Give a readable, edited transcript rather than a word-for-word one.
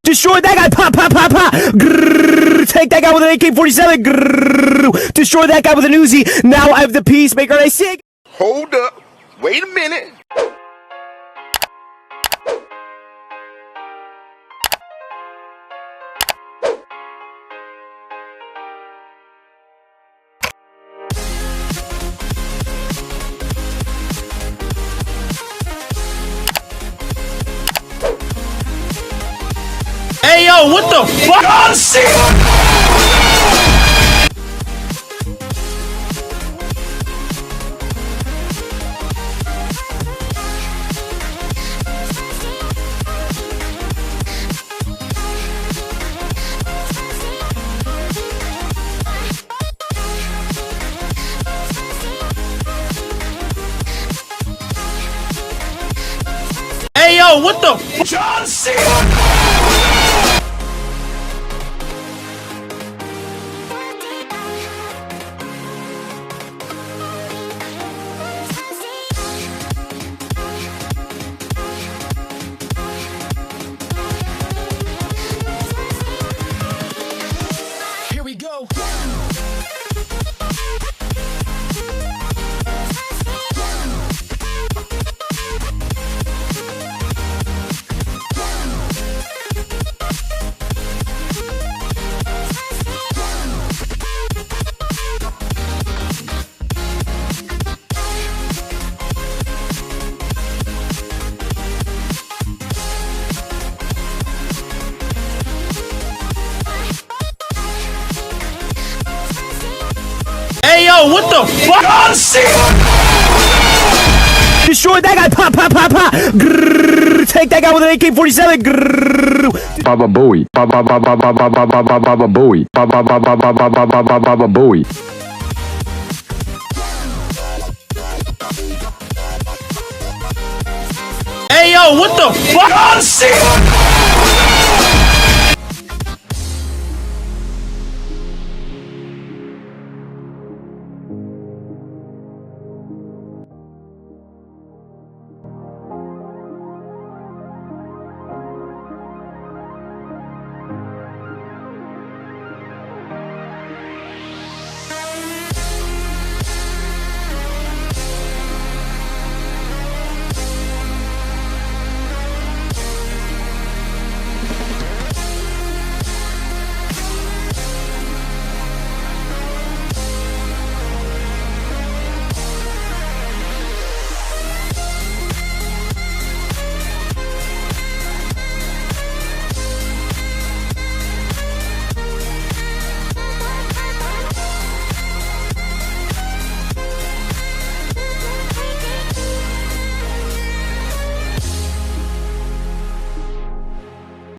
Destroy that guy. Pop, pop, pop, pop. Grrr. Take that guy with an AK-47. Grrr. Destroy that guy with an Uzi. Now I have the peacemaker. I see. Hold up. Wait a minute. Hey yo, what the fuck? Oh, shit! Hey yo, what the fuck? John Cena! Here we go. Hey yo, what the fuck? Oh, shit! Destroy that guy. Pop, pop, pop, pop. Grrr. Take that guy with an AK-47. Grrr. Baba Bowie, Baba Baba Baba Baba Baba Bowie, Baba Baba Baba Baba Baba Bowie. Hey yo, what the fuck? Oh, shit!